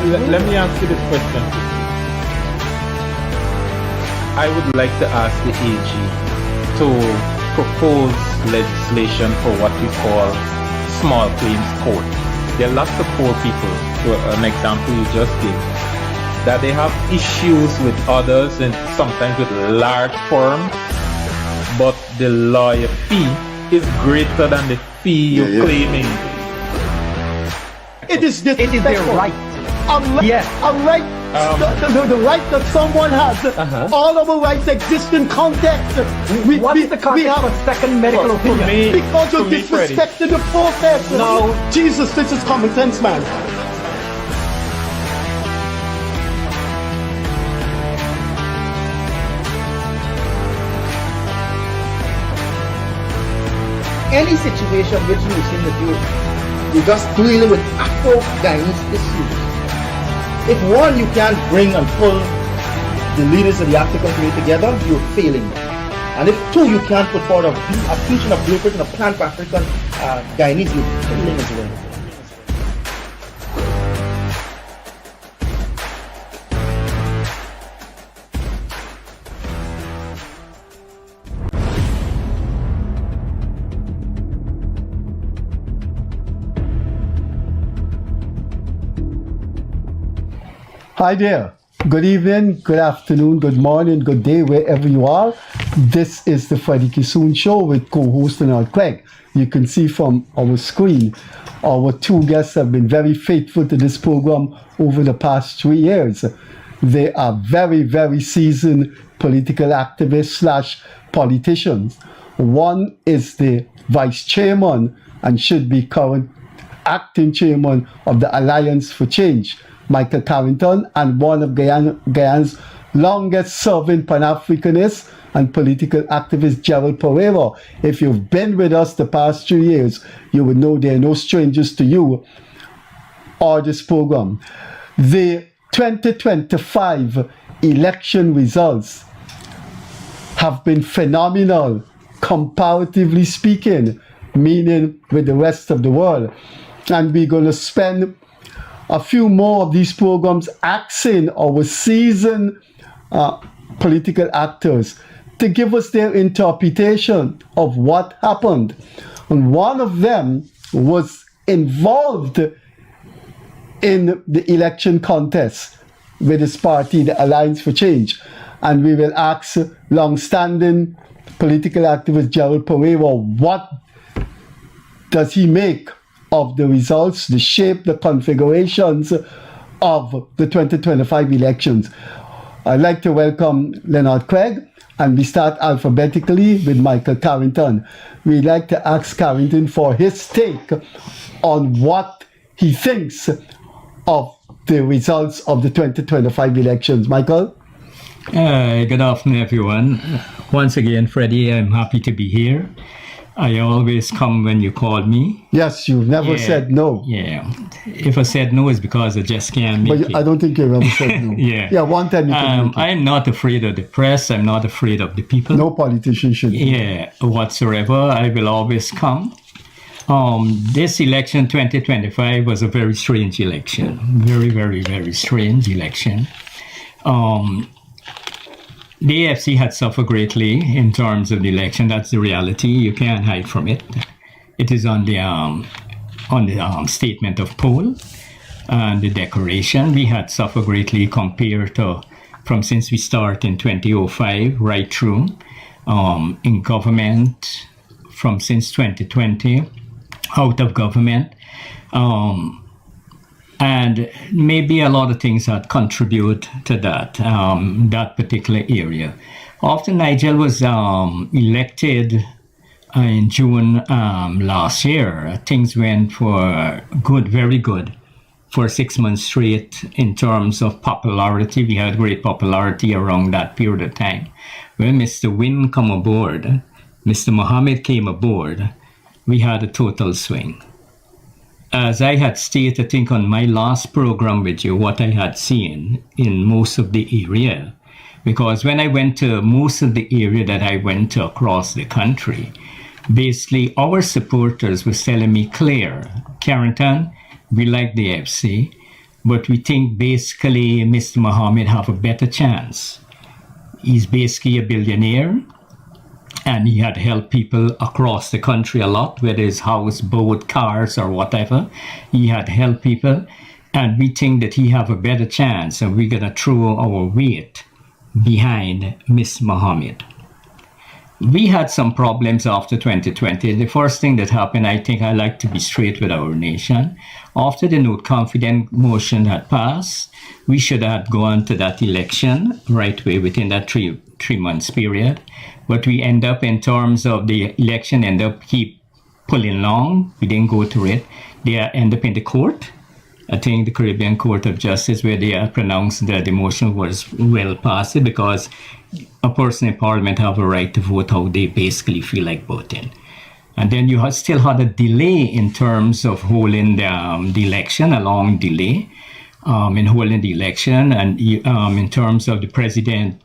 let me ask you this question. I would like to ask the AG to propose legislation for what we call small claims court. There are lots of poor people, to an example you just gave, that they have issues with others and sometimes with large firms, but the lawyer fee is greater than the fee you're claiming. It is their right. A right, the right that someone has. All our rights exist in context. What is the context of a second medical opinion? Because you're disrespecting the process. No. Jesus, this is common sense, man. Any situation which you seem to do, you're just dealing with Afro-Guyanese issues. If one, you can't bring and pull the leaders of the African community together, you're failing. And if two, you can't put forward a vision, a blueprint, and a plan for African Guyanese, you're failing as well. Hi there. Good evening, good afternoon, good morning, good day, wherever you are. This is the Freddie Kissoon Show with co-host Leonard Craig. You can see from our screen, our two guests have been very faithful to this program over the past 3 years. They are very, very seasoned political activists / politicians. One is the vice chairman and should be current acting chairman of the Alliance for Change, Michael Carrington, and one of Guyana's longest serving Pan-Africanists and political activist, Gerald Perreira. If you've been with us the past 3 years, you would know they're no strangers to you or this program. The 2025 election results have been phenomenal, comparatively speaking, meaning with the rest of the world. And we're going to spend a few more of these programs asking our seasoned political actors to give us their interpretation of what happened. And one of them was involved in the election contest with his party, the Alliance for Change. And we will ask long-standing political activist Gerald Perreira, what does he make of the results, the shape, the configurations of the 2025 elections. I'd like to welcome Leonard Craig, and we start alphabetically with Michael Carrington. We'd like to ask Carrington for his take on what he thinks of the results of the 2025 elections. Michael? Good afternoon, everyone. Once again, Freddie, I'm happy to be here. I always come when you call me. Yes, you've never said no. Yeah. If I said no, it's because I just can't make it. I don't think you've ever said no. Yeah, one time you can make it. I'm not afraid of the press. I'm not afraid of the people. No politician should be. Yeah, whatsoever. I will always come. This election, 2025, was a very strange election. Very, very, very strange election. The AFC had suffered greatly in terms of the election. That's the reality. You can't hide from it. It is on the statement of poll and the declaration. We had suffered greatly compared to from since we start in 2005 right through in government from since 2020 out of government. And maybe a lot of things that contribute to that, that particular area. After Nigel was elected in June last year, things went for good, very good, for 6 months straight in terms of popularity. We had great popularity around that period of time. When Mr. Wynne come aboard, Mr. Mohammed came aboard, we had a total swing. As I had stated, I think on my last program with you, what I had seen in most of the area, because when I went to most of the area that I went to across the country, basically our supporters were telling me clear, Carrington, we like the FC, but we think basically Mr. Mohammed have a better chance. He's basically a billionaire, and he had helped people across the country a lot, whether it's house, boat, cars, or whatever. He had helped people, and we think that he have a better chance, and we're going to throw our weight behind Mr. Mohammed. We had some problems after 2020. The first thing that happened, I think I like to be straight with our nation. After the no confidence motion had passed, we should have gone to that election right away within that three months period. But we end up, in terms of the election, keep pulling long. We didn't go through it. They end up in the court. I think the Caribbean Court of Justice, where they pronounced that the motion was well passed, because a person in Parliament have a right to vote how they basically feel like voting. And then you still had a delay in terms of holding the election, a long delay in holding the election, and in terms of the president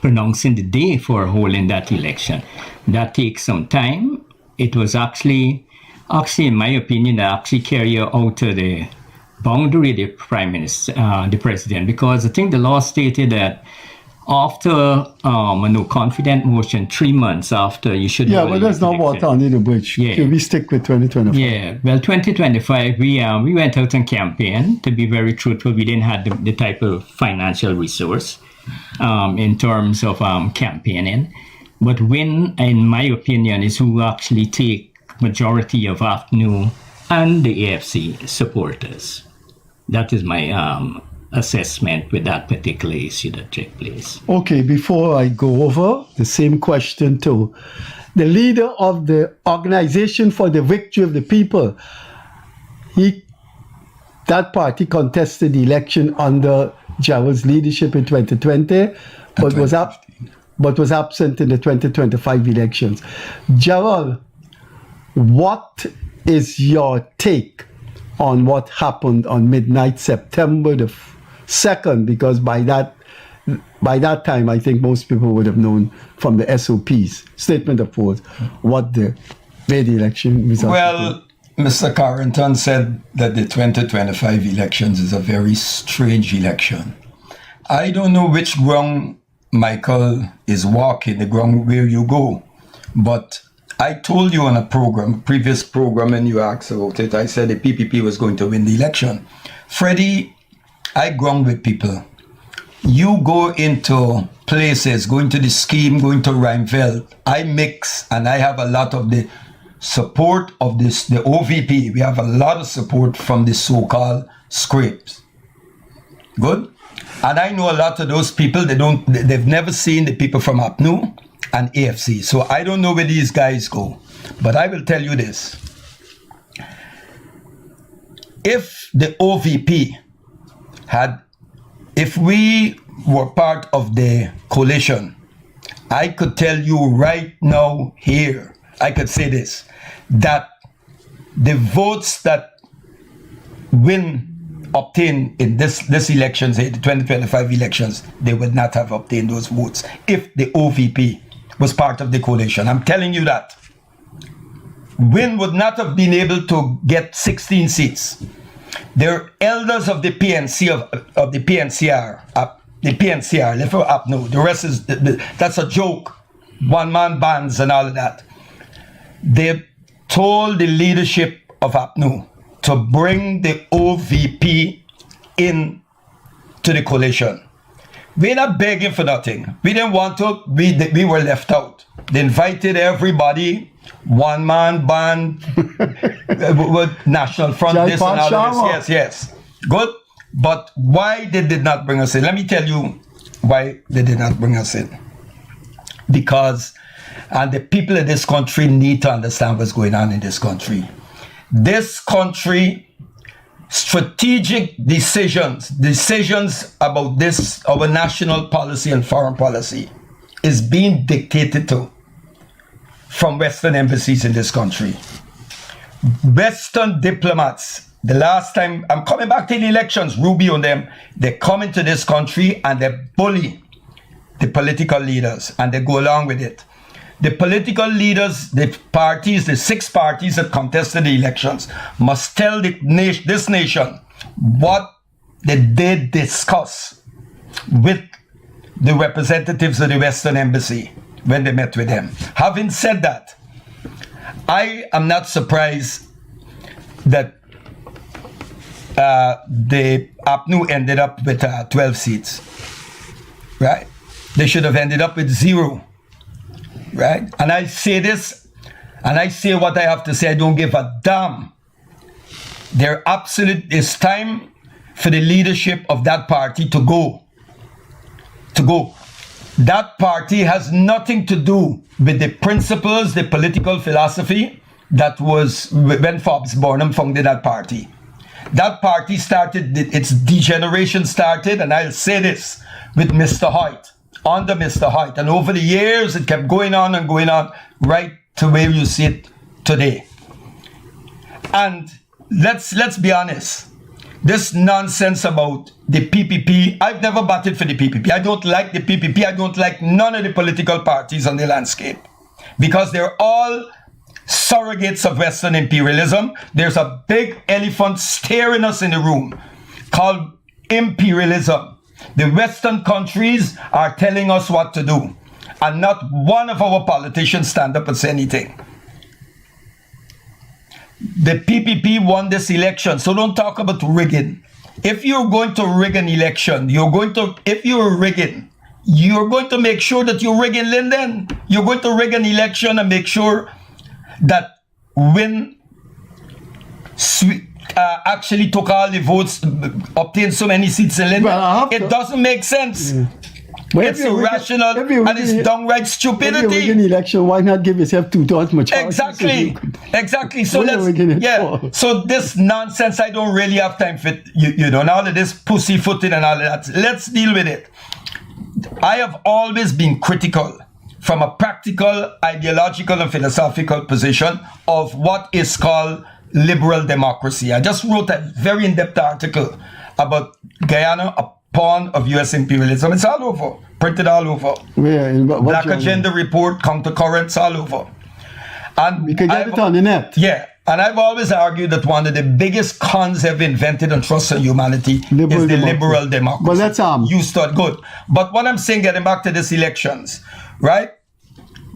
pronouncing the day for holding that election. That takes some time. It was actually, in my opinion, actually carry out to the boundary the prime minister, the president, because I think the law stated that after a no confidence motion, 3 months after, you should. Yeah, but there's no water under the bridge. Yeah. Can we stick with 2025? Yeah, well, 2025, we went out and campaign. To be very truthful, we didn't have the type of financial resource in terms of campaigning. But Win, in my opinion, is who actually take majority of AFNU and the AFC supporters. That is my assessment with that particular issue that took place. Okay, before I go over, the same question to the leader of the Organization for the Victory of the People. That party contested the election under Gerald's leadership in 2020, but was absent in the 2025 elections. Gerald, what is your take on what happened on midnight September the 2nd? Because by that time, I think most people would have known from the SOP's statement of vote what the election results. Well, Mr. Carrington said that the 2025 elections is a very strange election. I don't know which ground Michael is walking, the ground where you go, but I told you on a previous program, and you asked about it, I said the PPP was going to win the election. Freddie, I ground with people. You go into places, going to the scheme, going to Rheinveld, I mix, and I have a lot of the support of the OVP. We have a lot of support from the so-called scrapes. Good? And I know a lot of those people, they've never seen the people from APNU and AFC. So I don't know where these guys go. But I will tell you this. If the OVP if we were part of the coalition, I could tell you right now here, I could say this, that the votes that obtained in this elections, the 2025 elections, they would not have obtained those votes if the OVP was part of the coalition. I'm telling you that. Win would not have been able to get 16 seats. They're elders of the PNC of the PNCR. The PNCR, left for APNU. The rest is that's a joke. One-man bands and all of that. They told the leadership of APNU to bring the OVP in to the coalition. We're not begging for nothing. We didn't want to. We were left out. They invited everybody. One-man band with National Front, this and all of this. Yes. Good. But why they did not bring us in? Let me tell you why they did not bring us in. Because, and the people in this country need to understand what's going on in this country. This country, strategic decisions about this, our national policy and foreign policy, is being dictated to from Western embassies in this country. Western diplomats, the last time, I'm coming back to the elections, Rubio and them, they come into this country and they bully the political leaders and they go along with it. The political leaders, the parties, the 6 parties that contested the elections must tell this nation what they did discuss with the representatives of the Western Embassy when they met with them. Having said that, I am not surprised that the APNU ended up with 12 seats, right? They should have ended up with 0, right? And I say this, and I say what I have to say. I don't give a damn. It's time for the leadership of that party to go. That party has nothing to do with the principles, the political philosophy that was when Forbes Burnham founded that party. That party started, its degeneration started, and I'll say this, with Mr. Hoyt, under Mr. Hoyt. And over the years, it kept going on, right to where you see it today. And let's be honest. This nonsense about the PPP, I've never batted for the PPP. I don't like the PPP. I don't like none of the political parties on the landscape because they're all surrogates of Western imperialism. There's a big elephant staring us in the room called imperialism. The Western countries are telling us what to do, and not one of our politicians stand up and say anything. The PPP won this election, so don't talk about rigging. If you're going to rig an election, if you're rigging, you're going to make sure that you're rigging Linden. You're going to rig an election and make sure that when actually took all the votes, obtained so many seats in Linden, it doesn't make sense. It's irrational and it's downright stupidity. If you win an election, why not give yourself 2 times much? Exactly. So so this nonsense, I don't really have time for you know, and all of this pussyfooting and all of that. Let's deal with it. I have always been critical from a practical, ideological, and philosophical position of what is called liberal democracy. I just wrote a very in-depth article about Guyana, a pawn of U.S. imperialism. It's all over, printed all over. Black Agenda report, countercurrents, all over. And we can get it on the net. Yeah, and I've always argued that one of the biggest cons ever invented on trust in humanity is the liberal democracy. But let's you start good. But what I'm saying, getting back to these elections, right?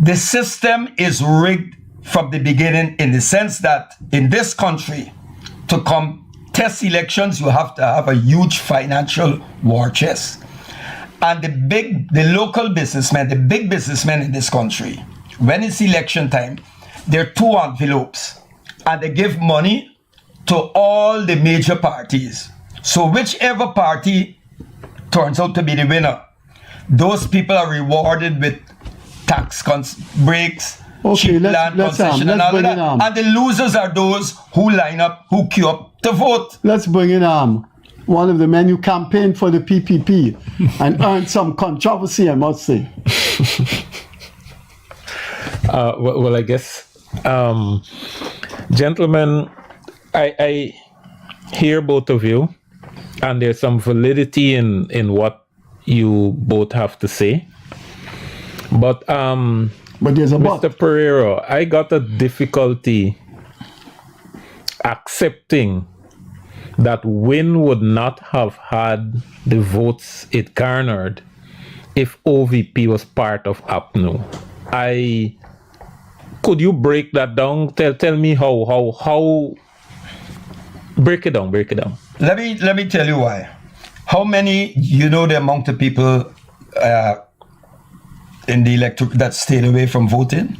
The system is rigged from the beginning in the sense that in this country, to contest elections, you have to have a huge financial war chest. And the local businessmen, the big businessmen in this country, when it's election time, there are 2 envelopes and they give money to all the major parties. So whichever party turns out to be the winner, those people are rewarded with tax breaks, cheap land concession and all of that. And the losers are those who line up, who queue up to vote. Let's bring in one of the men who campaigned for the PPP and earned some controversy, I must say. Well, I guess, gentlemen, I hear both of you, and there's some validity in what you both have to say. But there's a Mr. Perreira, I got a difficulty accepting that Win would not have had the votes it garnered if OVP was part of APNU. Could you break that down? Tell me how break it down. Let me tell you why. How many, the amount of people in the electorate that stayed away from voting?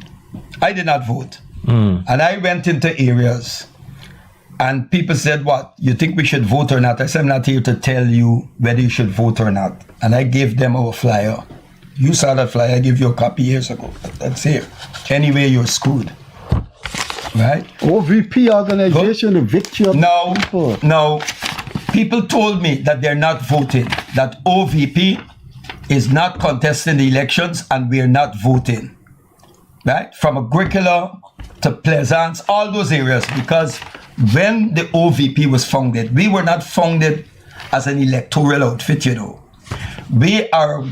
I did not vote. And I went into areas and people said, what, you think we should vote or not? I said, I'm not here to tell you whether you should vote or not. And I gave them our flyer. You saw that flyer, I gave you a copy years ago. That's here. Anyway, you're screwed. Right? OVP organization, the victory of people. No. People told me that they're not voting, that OVP is not contesting the elections and we're not voting. Right? From Agricola to Plaisance, all those areas, because when the OVP was founded, we were not founded as an electoral outfit, We are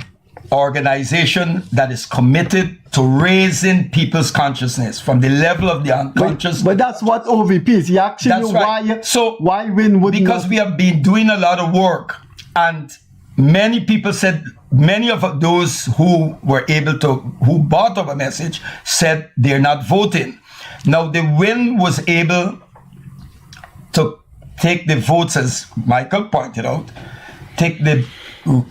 organization that is committed to raising people's consciousness from the level of the unconscious. But that's what OVP is. He asking That's you right. why WIN would because we have been doing a lot of work, and many people said, many of those who bought our message said they're not voting. Now the WIN was able to take the votes, as Michael pointed out,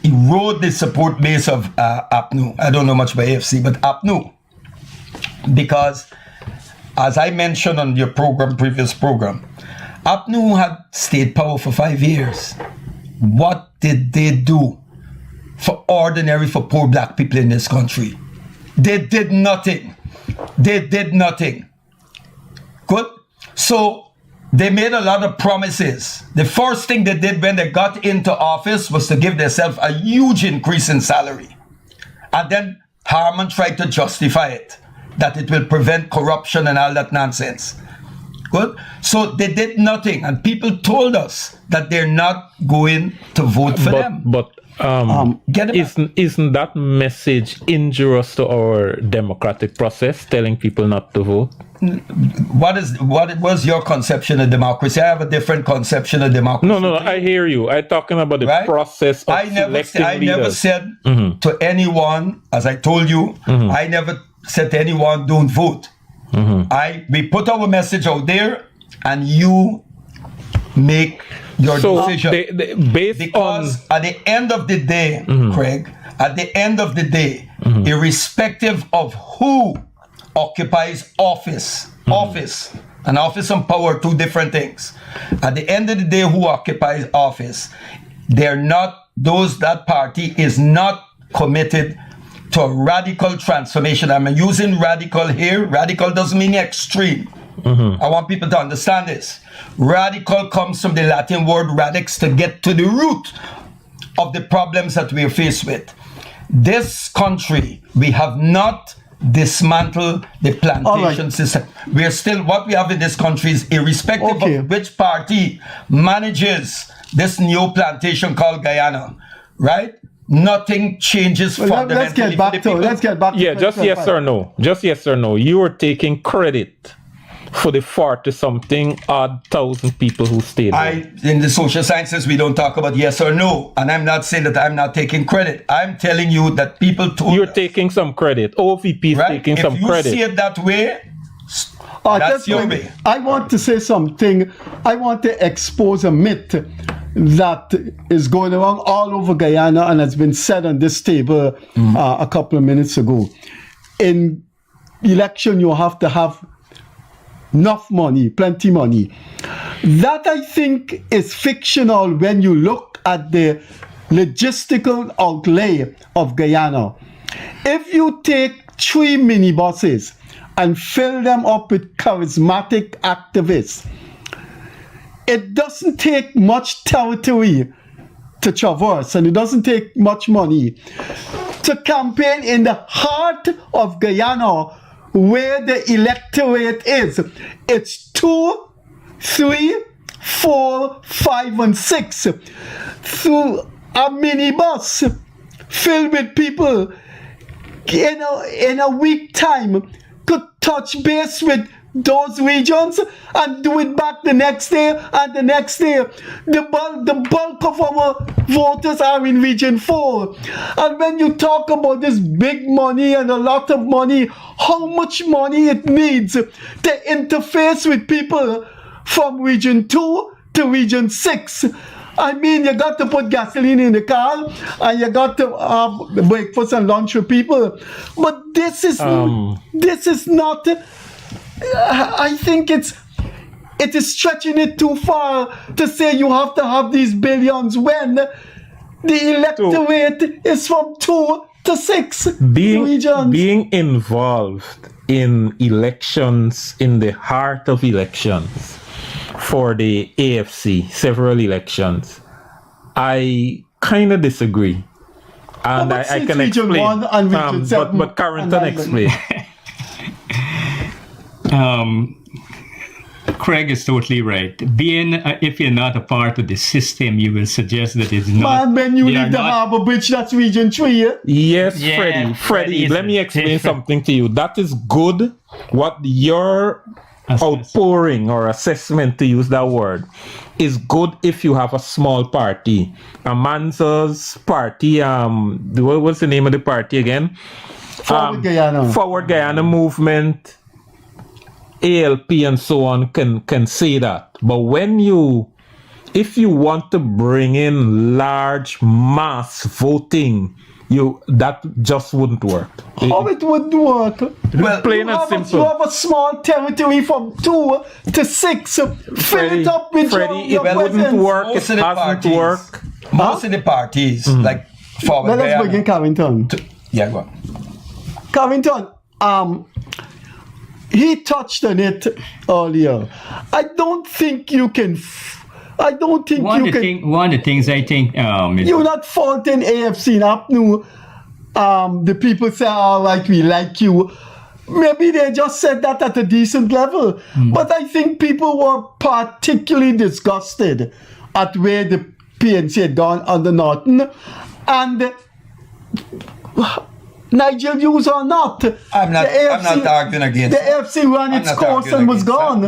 erode the support base of APNU. I don't know much about AFC, but APNU. Because, as I mentioned on your previous program, APNU had state power for 5 years. What did they do for poor black people in this country? They did nothing. Good? So, they made a lot of promises. The first thing they did when they got into office was to give themselves a huge increase in salary. And then Harman tried to justify it, that it will prevent corruption and all that nonsense. Good? So they did nothing, and people told us that they're not going to vote for them. But isn't that message injurious to our democratic process, telling people not to vote? What was your conception of democracy? I have a different conception of democracy. No, I hear you. I'm talking about the process of selecting I leaders. never said to anyone, as I told you, I never said to anyone, don't vote. We put our message out there, and you make your decision. Because at the end of the day, Craig, at the end of the day, irrespective of who occupies office and office and power, two different things. At the end of the day, who occupies office, that party is not committed to a radical transformation. I'm using radical here. Radical doesn't mean extreme. I want people to understand this. Radical comes from the Latin word radix, to get to the root of the problems that we're faced with. This country, we have not dismantled the plantation system. We are still, what we have in this country is, irrespective of which party manages this new plantation called Guyana, right? Nothing changes fundamentally. Let's get back to Yeah, just yes or no. Just yes or no. You are taking credit for the 40-something odd thousand people who stayed there. In the social sciences, we don't talk about yes or no. And I'm not saying that I'm not taking credit. I'm telling you that people told You're taking some credit. OVP is taking some credit. If you see it that way, that's your way. I want to say something. I want to expose a myth that is going around all over Guyana and has been said on this table a couple of minutes ago. In election, you have to have enough money, plenty money. That, I think, is fictional when you look at the logistical outlay of Guyana. If you take 3 minibuses and fill them up with charismatic activists, it doesn't take much territory to traverse, and it doesn't take much money to campaign in the heart of Guyana, where the electorate is. It's 2, 3, 4, 5, and 6. Through a minibus filled with people in a week time could touch base with those regions and do it back the next day and the next day. The bulk of our voters are in Region 4. And when you talk about this big money and a lot of money, how much money it needs to interface with people from Region 2 to Region 6. I mean, you got to put gasoline in the car, and you got to have breakfast and lunch for people. But this is not. I think it is stretching it too far to say you have to have these billions when the electorate is from 2 to 6 regions. Being involved in elections, in the heart of elections, for the AFC, several elections, I kind of disagree. And I can explain. But Carrington explain. Craig is totally right. Being, if you're not a part of the system, you will suggest that it's not. Man, when you they are leave the not- Harbour Bridge, that's Region 3, yeah? Yes, Yeah, Freddie. Freddie is Let me explain different. something to you. That is good. What your outpouring or assessment, to use that word, is good if you have a small party. Amanza's party, what's the name of the party again? Forward Guyana. Forward Guyana Movement, ALP and so on can say that. But if you want to bring in large mass voting, that just wouldn't work. How it would work? Well, Plain and You simple. have a small territory from 2 to 6. Fill it up with Freddie, your it wouldn't presence. work. It Most of the hasn't parties, worked. most of the parties, like Forward Let us begin Guyana. Carrington. Yeah, go on. Carrington, he touched on it earlier. I don't think you can. I don't think One you of the can. one of the things I think You're not faulting AFC Napnu. The people say, all right, we like you. Maybe they just said that at a decent level. But I think people were particularly disgusted at where the PNC had gone under Norton. And Nigel views or not, I'm not arguing against the AFC ran I'm its not course arguing and was against gone.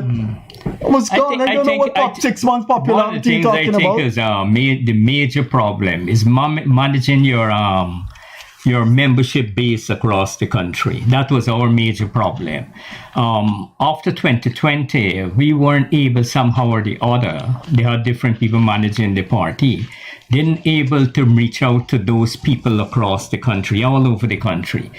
Was gone. I don't know what top 6 months one of the popularity things you're I talking think about. is the major problem is managing your membership base across the country. That was our major problem. After 2020, we weren't able somehow or the other. They had different people managing the party. Didn't able to reach out to those people across the country, all over the country.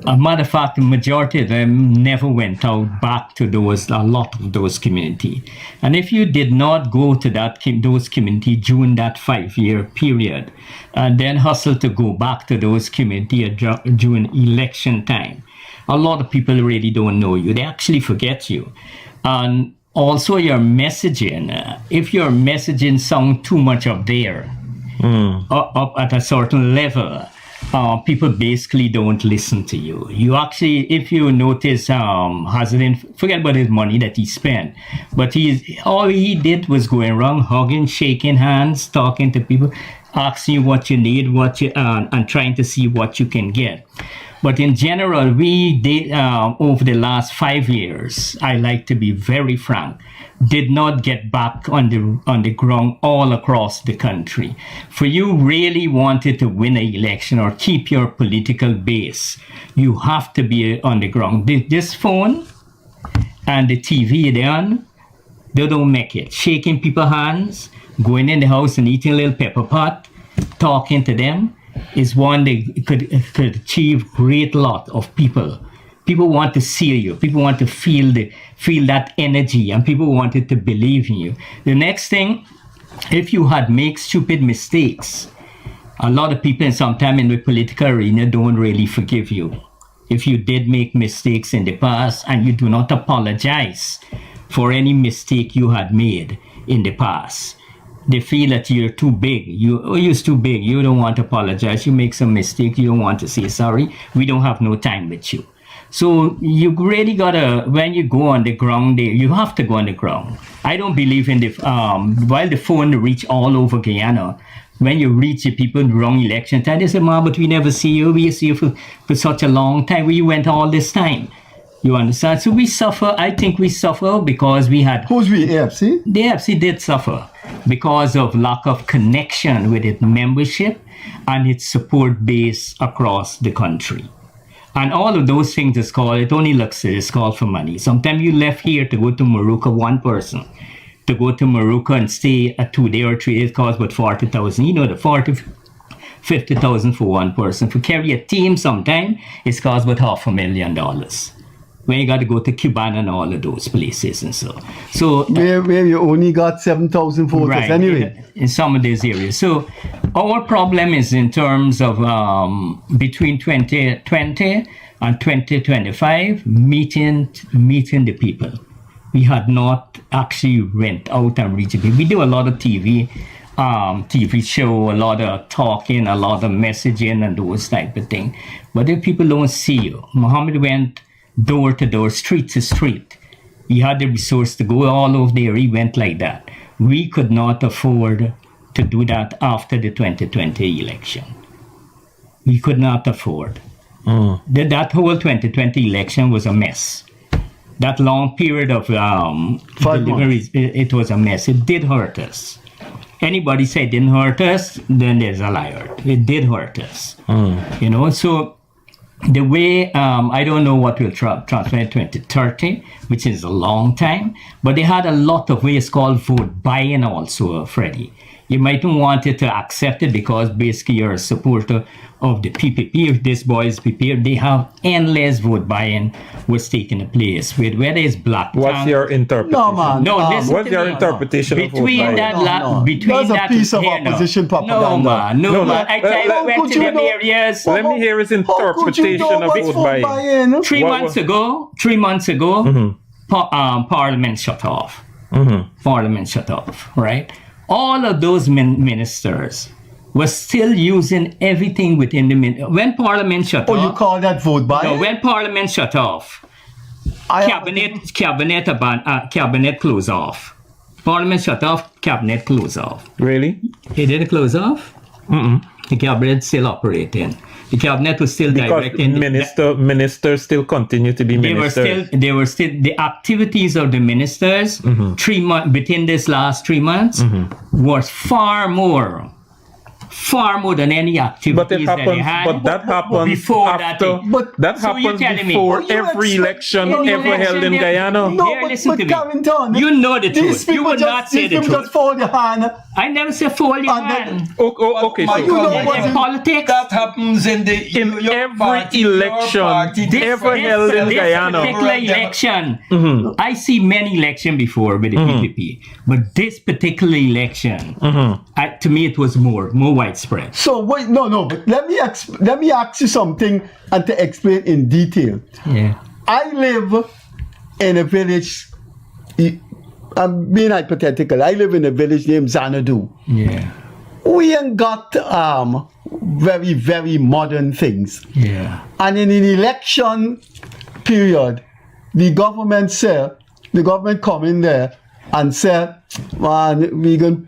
A matter of fact, the majority of them never went out back to a lot of those community. And if you did not go to those community during that 5-year period, and then hustle to go back to those community during election time, a lot of people really don't know you. They actually forget you. And also your messaging, if your messaging sound too much up there, up at a certain level, people basically don't listen to you. You actually, if you notice, forget about his money that he spent, but all he did was going around hugging, shaking hands, talking to people, asking you what you need, and trying to see what you can get. But in general, we did, over the last 5 years, I like to be very frank, did not get back on the ground all across the country. For you really wanted to win an election or keep your political base, you have to be on the ground. This phone and the TV they don't make it. Shaking people's hands, going in the house and eating a little pepper pot, talking to them, is one that could achieve great lot of people. People want to see you. People want to feel that energy, and people wanted to believe in you. The next thing, if you had made stupid mistakes, a lot of people sometimes in the political arena don't really forgive you. If you did make mistakes in the past and you do not apologize for any mistake you had made in the past, they feel that you're too big. You're too big. You don't want to apologize. You make some mistake. You don't want to say sorry. We don't have no time with you. So you really gotta, when you go on the ground there, you have to go on the ground. I don't believe in while the phone reach all over Guyana, when you reach the people in the wrong election time, they say, Ma, but we never see you. We see you for such a long time. Where you went all this time? You understand? So we suffer. I think we suffer because we had... Who's we, AFC? The AFC did suffer because of lack of connection with its membership and its support base across the country. And all of those things is called, it only looks, it's called for money. Sometimes you left here to go to Morocco, one person, to go to Morocco and stay a 2 day or 3 days costs about 40,000. You know, the 50,000 for one person. For carry a team sometime, it's cost about $500,000. When you got to go to Cuban and all of those places and so. Where you only got 7,000 voters right, anyway. In some of these areas. So our problem is in terms of between 2020 and 2025, meeting the people. We had not actually went out and reached people. We do a lot of TV show, a lot of talking, a lot of messaging and those type of things. But if people don't see you, Muhammad went door to door, street to street. He had the resource to go all over there. He went like that. We could not afford to do that after the 2020 election. We could not afford. That whole 2020 election was a mess. That long period of deliveries, it was a mess. It did hurt us. Anybody say it didn't hurt us, then there's a liar. It did hurt us. You know, so the way, I don't know what will transfer in 2030, which is a long time, but they had a lot of ways called vote buying also, Freddie. You might want it to accept it because basically you're a supporter of the PPP. If this boy is prepared, they have endless vote buying was taking place with whether it's black. What's your interpretation? No, man. No, listen What's to your me. interpretation of vote Between buying? that, between That's that a piece of here, no. opposition propaganda. No, man. No, Man. I tell you, I went could to you them know- areas. Let me hear his How could you interpretation know of what's vote vote buying. buying? 3 What months was- ago, Parliament shut off. Parliament shut off, right? All of those ministers were still using everything within the when Parliament shut Oh, you off. call that vote buying? No, when Parliament shut off, I cabinet closed off. Parliament shut off, cabinet closed off. Really? It didn't close off. The cabinet still operating. The cabinet was still Because directing. ministers still continue to be ministers. They were still the activities of the ministers 3 months within this last 3 months was far more than any activities But it happens. that they had. But that happens before after. that. But- that So you're happens telling me- before But you every expect election any ever held election in there- Guyana. No, Here, but, listen to me. Carrington, You know the these truth. You people would not say the these people truth. just fold their hand. I never say fold your And then- hand. Okay, My so you know God, what In is- politics. that happens in the in your every party, your election party, ever different held in This Guyana. particular election, I see many elections before with the PPP, but this particular election, to me, it was more widespread. So wait, no, but let me ask you something and to explain in detail. Yeah. I live in a village. I'm being hypothetical. I live in a village named Xanadu. Yeah. We ain't got very, very modern things. Yeah. And in an election period, the government come in there and say, man, we going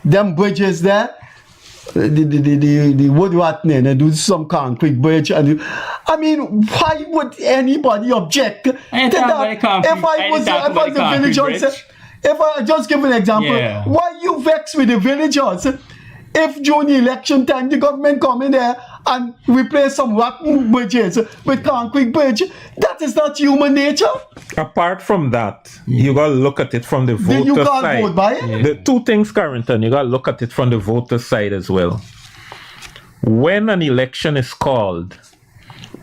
them bridges there, the wood rotting and do some concrete bridge. And I mean, why would anybody object to I ain't that? talking about the concrete- If I was the villagers, if I just give an example, Yeah. why you vex with the villagers? If during the election time the government come in there and replace some rotten bridges with concrete bridge, that is not human nature. Apart from that, you gotta look at it from the Then voter you can't side. vote by it. The two things, Carrington, you gotta look at it from the voter side as well. When an election is called,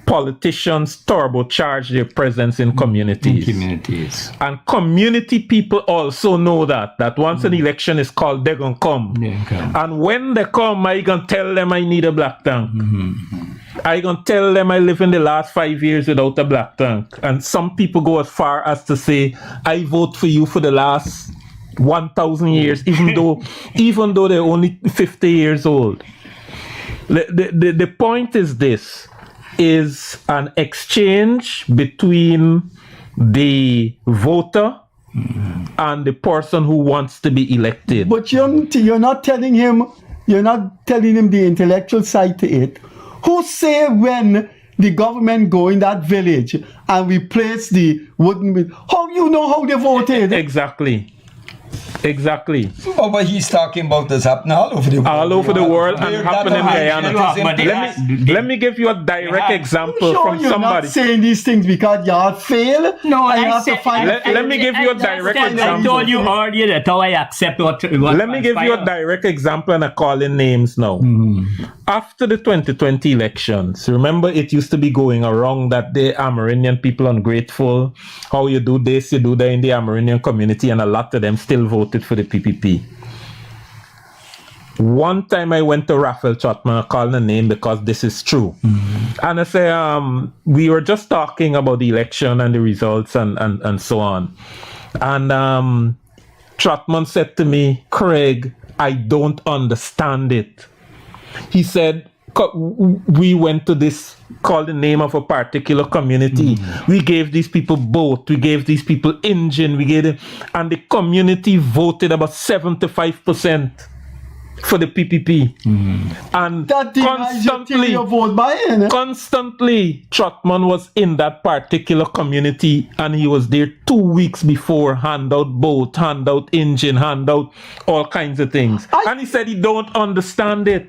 politicians turbocharge their presence in communities. And community people also know that once an election is called, they're gonna come. And when they come, I gonna tell them I need a black tank. I gonna tell them I live in the last 5 years without a black tank. And some people go as far as to say, I vote for you for the last 1,000 years, even though they're only 50 years old. The point is this. Is an exchange between the voter and the person who wants to be elected. But you're not telling him the intellectual side to it. Who say when the government go in that village and replace the wooden? How you know how they voted? Exactly. Oh, but he's talking about this happening all over the world. All over the world and Where happen that in Guyana. arrangement is Let me give you a direct example Sure, from you're somebody. not saying these things because y'all fail. No, and you I have to said, find. Let me give you a direct I example. told you earlier that how I accept what Let me give you a direct example and I call in names now. After the 2020 elections, remember it used to be going around that the Amerindian people ungrateful, how you do this, you do that in the Amerindian community, and a lot of them still voted for the PPP. One time I went to Raphael Chotman, I called the name because this is true. And I say, we were just talking about the election and the results and so on. And Trotman said to me, Craig, I don't understand it. He said, we went to this, called the name of a particular community. We gave these people boat, we gave these people engine, we gave them, and the community voted about 75% for the PPP. And That denies your theory of vote buying. constantly, Trotman was in that particular community, and he was there 2 weeks before, hand out boat, hand out engine, hand out all kinds of things. And he said he don't understand it,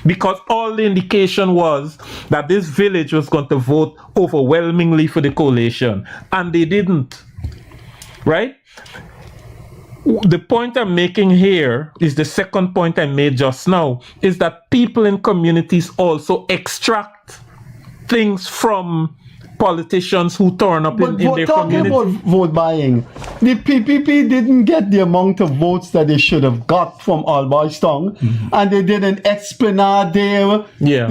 because all the indication was that this village was going to vote overwhelmingly for the coalition, and they didn't. Right? The point I'm making here is the second point I made just now, is that people in communities also extract things from politicians who turn up in their talking community. about vote buying, the PPP didn't get the amount of votes that they should have got from Albarstown, and they did an Esplanade there. Yeah.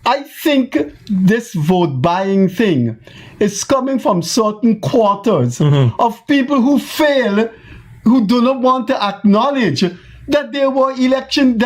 I think this vote buying thing is coming from certain quarters of people who fail, who do not want to acknowledge that they were election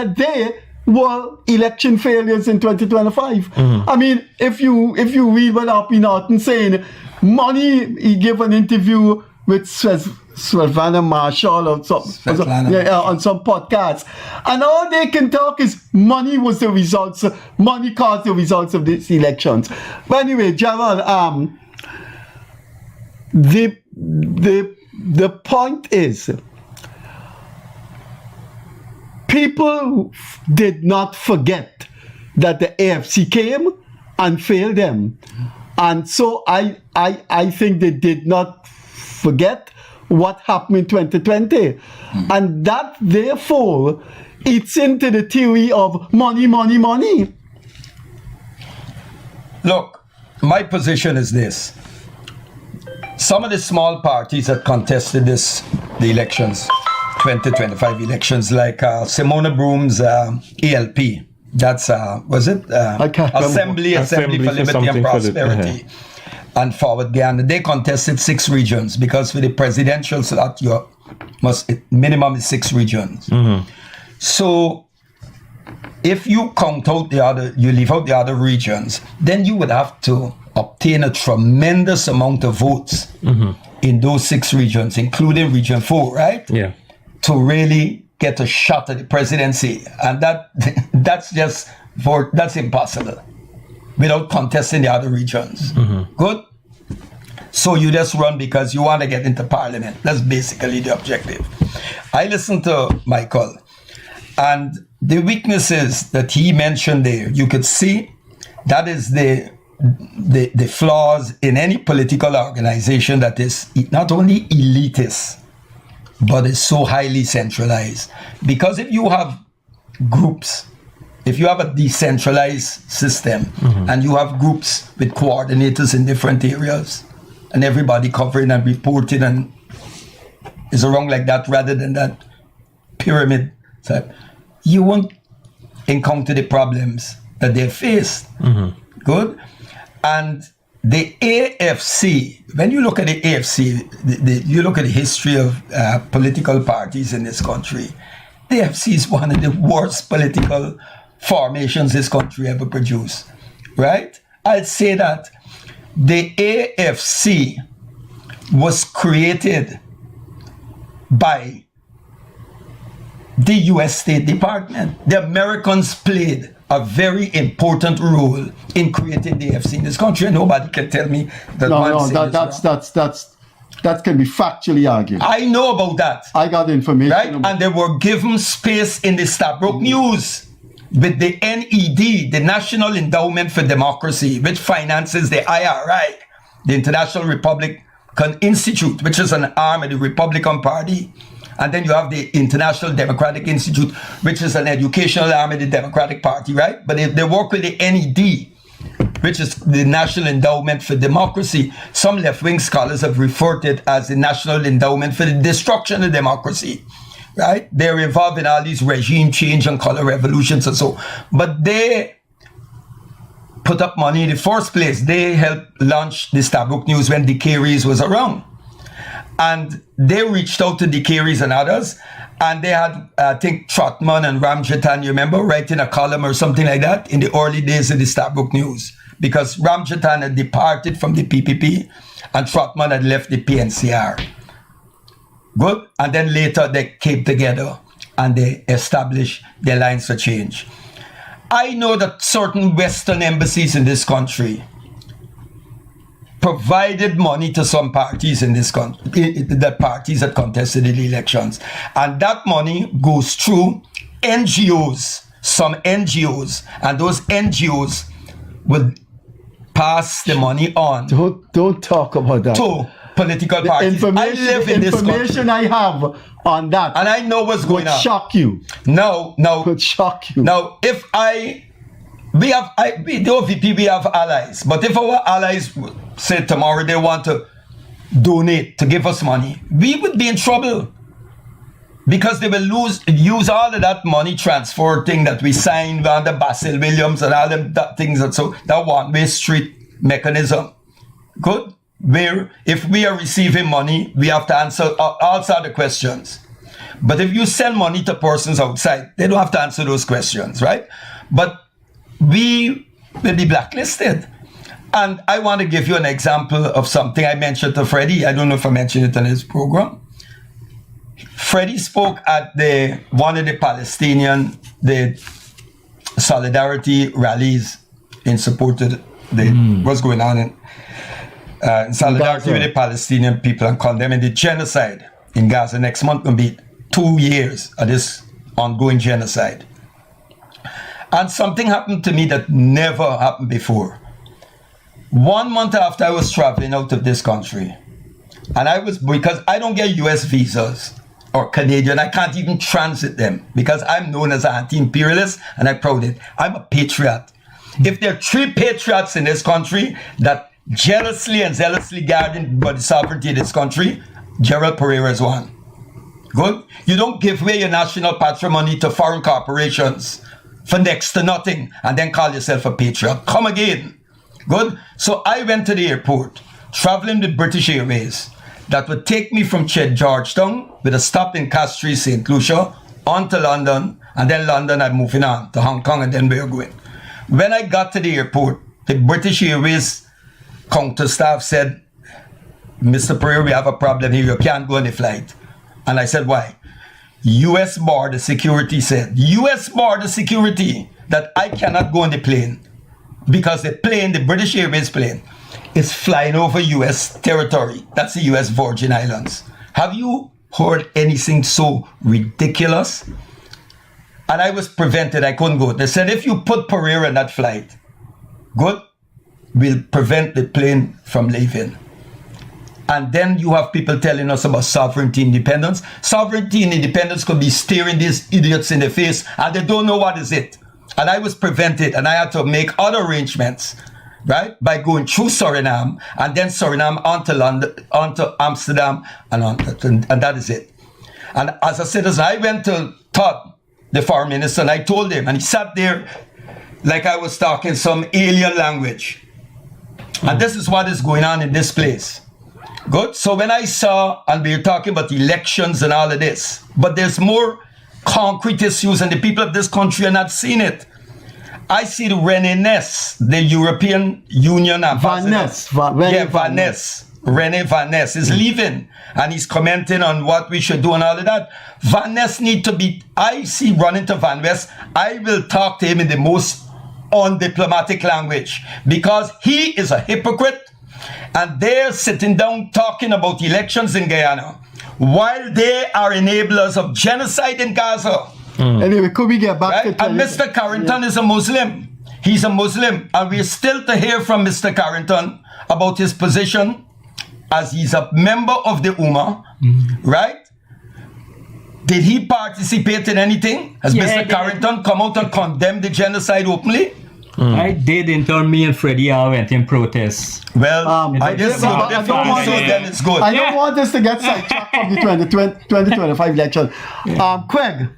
failures in 2025. I mean, if you read what Happy Norton saying, money, he gave an interview with Sylvana Marshall or something, on some podcast, and all they can talk is money was the results, money caused the results of these elections. But anyway, Gerald, the point is, people did not forget that the AFC came and failed them, and so I think they did not forget what happened in 2020, and that therefore it's into the theory of money. Look, my position is this. Some of the small parties that contested the elections, 2025 elections, like Simona Broom's ALP, that's, was it? Assembly for Liberty and Prosperity. And Forward Ghana, they contested 6 regions, because for the presidential slot, minimum is 6 regions. So if you count out you leave out the other regions, then you would have to obtain a tremendous amount of votes in those 6 regions, including Region 4, right? Yeah. To really get a shot at the presidency, and that's impossible without contesting the other regions. Good? So you just run because you want to get into parliament. That's basically the objective. I listened to Michael, and the weaknesses that he mentioned there, you could see that is the flaws in any political organization that is not only elitist, but is so highly centralized. Because if you have groups, if you have a decentralized system, and you have groups with coordinators in different areas, and everybody covering and reporting and is around like that, rather than that pyramid type, you won't encounter the problems that they faced. Good? And the AFC, when you look at the AFC, you look at the history of political parties in this country, the AFC is one of the worst political formations this country ever produced, right? I'd say that the AFC was created by the US State Department. The Americans played a very important role in creating the AFC in this country, and nobody can tell me that that can be factually argued. I know about that. I got information. Right? And they were given space in the Stabroek News with the NED, the National Endowment for Democracy, which finances the IRI, the International Republican Institute, which is an arm of the Republican Party. And then you have the International Democratic Institute, which is an educational arm of the Democratic Party, right? But they work with the NED, which is the National Endowment for Democracy. Some left-wing scholars have referred to it as the National Endowment for the Destruction of Democracy, right? They're involved in all these regime change and color revolutions and so. But they put up money in the first place. They helped launch the Stabroek News when Dick Carey's was around. And they reached out to Dick Carey's and others, And they had, I think, Trotman and Ramjatan, you remember, writing a column or something like that in the early days of the Stabrook News. Because Ramjatan had departed from the PPP and Trotman had left the PNCR. Good? And then later they came together and they established the Alliance for Change. I know that certain Western embassies in this country provided money to some parties in this country, the parties that contested the elections. And that money goes through NGOs, some NGOs, and those NGOs will pass the money on Don't talk about that. to political parties. I live in this country. Information I have on that And I know what's going would on. shock you. Now, Would shock you. Now, if the OVP, we have allies. But if our allies say tomorrow they want to donate, to give us money, we would be in trouble. Because they will use all of that money transfer thing that we signed under Basil Williams and all them things. And so that one-way street mechanism. Good? Where if we are receiving money, we have to answer all sort of questions. But if you send money to persons outside, they don't have to answer those questions, right? But we will be blacklisted. And I want to give you an example of something I mentioned to Freddie. I don't know if I mentioned it in his program. Freddie spoke at one of the solidarity rallies in support of what's going on in solidarity with the Palestinian people and condemning the genocide in Gaza. Next month will be 2 years of this ongoing genocide. And something happened to me that never happened before. 1 month after I was traveling out of this country, and because I don't get US visas or Canadian, I can't even transit them because I'm known as an anti-imperialist and I'm proud of it. I'm a patriot. If there are 3 patriots in this country that jealously and zealously guarding the sovereignty of this country, Gerald Perreira is one. Good? You don't give away your national patrimony to foreign corporations for next to nothing and then call yourself a patriot. Come again. Good? So I went to the airport, traveling with British Airways, that would take me from Georgetown with a stop in Castries, St. Lucia, on to London, and then London I'm moving on to Hong Kong, and then we're going. When I got to the airport, the British Airways counter staff said, Mr. Perreira, we have a problem here, you can't go on the flight. And I said, why? US border security said, US border security, that I cannot go on the plane because the plane, the British Airways plane, is flying over US territory. That's the US Virgin Islands. Have you heard anything so ridiculous? And I was prevented, I couldn't go. They said, if you put Perreira in that flight, good, we'll prevent the plane from leaving. And then you have people telling us about sovereignty independence. Sovereignty and independence could be staring these idiots in the face and they don't know what is it. And I was prevented and I had to make other arrangements, right? By going through Suriname and then Suriname onto London, onto Amsterdam and that is it. And as a citizen, I went to Todd, the foreign minister, and I told him, and he sat there like I was talking some alien language. And this is what is going on in this place. Good. So when I saw, and we were talking about elections and all of this, but there's more concrete issues and the people of this country are not seeing it. I see the René Ness, the European Union ambassador. Van Ness. René Van Ness is leaving and he's commenting on what we should do and all of that. Van Ness need to be, I see running to Van Ness, I will talk to him in the most undiplomatic language because he is a hypocrite. And they're sitting down talking about elections in Guyana while they are enablers of genocide in Gaza. Anyway, could we get back to... And Mr. Carrington is a Muslim. He's a Muslim. And we're still to hear from Mr. Carrington about his position as he's a member of the Ummah, right? Did he participate in anything? Has Mr. Carrington come out and condemn the genocide openly? I did until me and Freddie went in protest. Well, I just see how different so then it's good. I don't want this to get sidetracked from the 2025 election. Craig.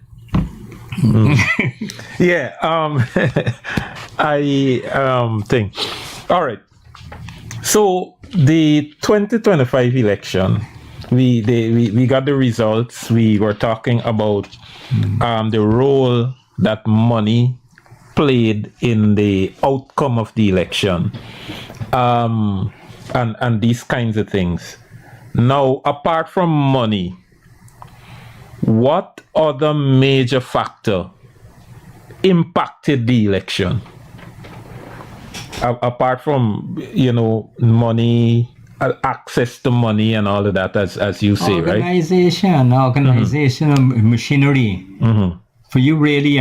I think. All right. So the 2025 election we got the results. We were talking about the role that money played in the outcome of the election, and these kinds of things. Now, apart from money, what other major factor impacted the election? Apart from, money, access to money and all of that, as you say, right? Organization, machinery. For you really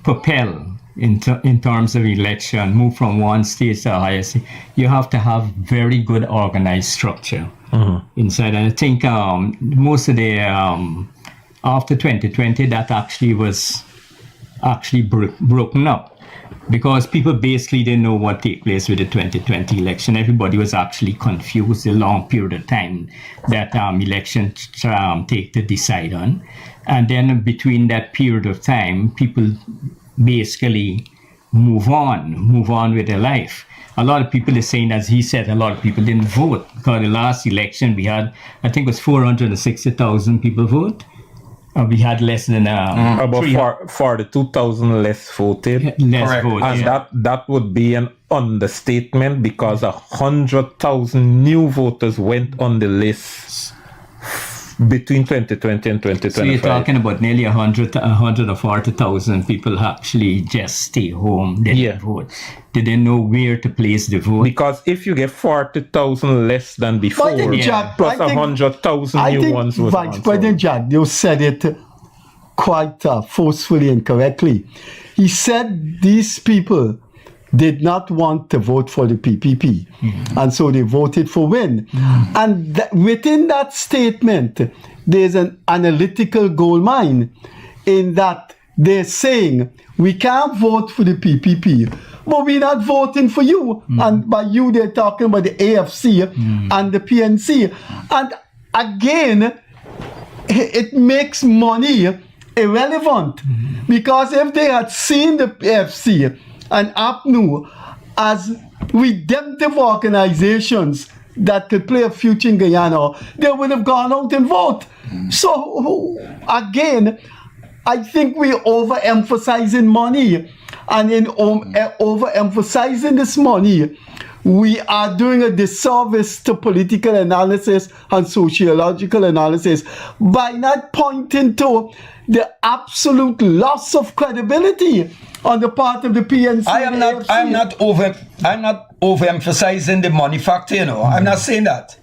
propel in terms of election, move from one stage to the highest, you have to have very good organized structure inside. And I think most of the after 2020, that actually was broken up, because people basically didn't know what took place with the 2020 election. Everybody was actually confused a long period of time that election take to decide on. And then between that period of time, people basically move on with their life. A lot of people are saying, as he said, a lot of people didn't vote, because the last election we had, I think it was 460,000 people vote. We had less than about 42,000 less voted. Less voted, and that would be an understatement, because 100,000 new voters went on the list between 2020 and 2025. So you're talking about nearly 140,000 people actually just stay home, they didn't vote. They didn't know where to place the vote. Because if you get 40,000 less than before, plus 100,000 new ones would Vice President Jack, you said it quite forcefully and correctly. He said these people did not want to vote for the PPP, and so they voted for Win. And within that statement, there's an analytical goldmine in that they're saying we can't vote for the PPP, but we're not voting for you. And by you, they're talking about the AFC and the PNC. And again, it makes money irrelevant, because if they had seen the AFC and APNU as redemptive organizations that could play a future in Guyana, they would have gone out and vote. So again, I think we're overemphasizing money, and in overemphasizing this money, we are doing a disservice to political analysis and sociological analysis by not pointing to the absolute loss of credibility on the part of the PNC. I'm not overemphasizing the money factor, I'm not saying that.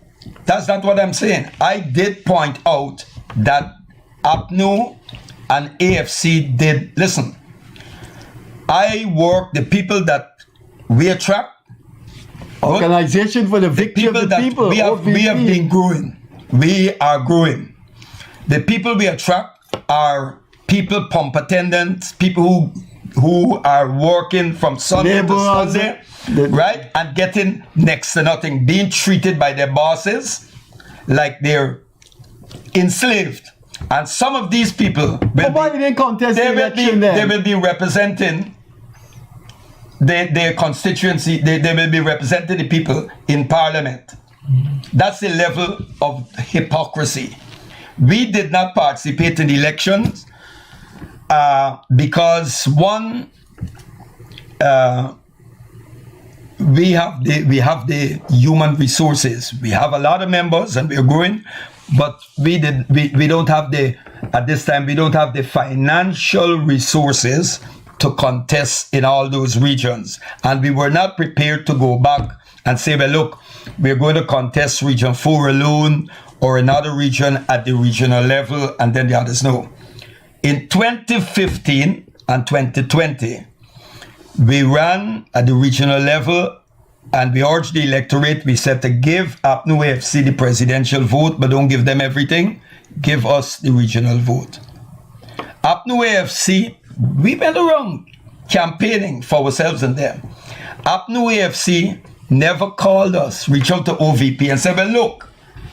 That's not what I'm saying. I did point out that APNU and AFC did. Listen, the people that we attract, Organization for the Victory of the People. We have been growing. We are growing. The people we attract are people, pump attendants, people who are working from Sunday to Sunday, right? And getting next to nothing, being treated by their bosses like they're enslaved. And some of these people will be representing their constituency, they will be representing the people in parliament. That's the level of hypocrisy. We did not participate in the elections because one, we have the human resources. We have a lot of members and we're growing, but we don't have at this time we don't have the financial resources to contest in all those regions. And we were not prepared to go back and say, well, look, we're going to contest region 4 alone or another region at the regional level, and then the others no. In 2015 and 2020, we ran at the regional level and we urged the electorate, we said to give APNU AFC the presidential vote, but don't give them everything. Give us the regional vote. APNU AFC, we went around campaigning for ourselves and them. APNU AFC never called us, reached out to OVP and said, well, look,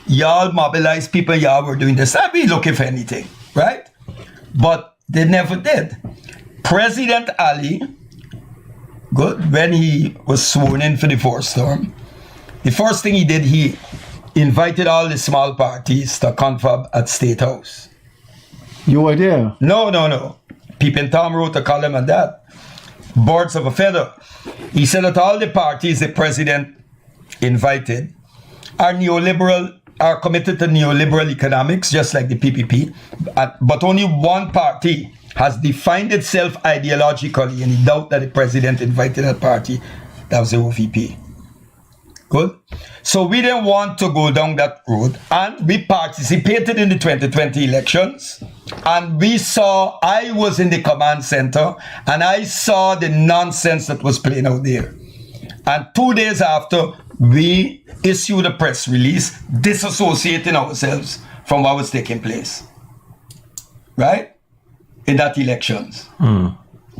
y'all mobilized people, y'all were doing this. I'd be looking for anything, right? But they never did. President Ali, when he was sworn in for the first term, the first thing he did, he invited all the small parties to confab at State House. You were there. No. Peeping Tom wrote a column on that. Birds of a feather. He said that all the parties the president invited are committed to neoliberal economics, just like the PPP, but only one party has defined itself ideologically, and he doubt that the president invited that party. That was the OVP. Good. So we didn't want to go down that road, and we participated in the 2020 elections, and I was in the command center, and I saw the nonsense that was playing out there. And 2 days after, we issued a press release disassociating ourselves from what was taking place. Right? In that elections.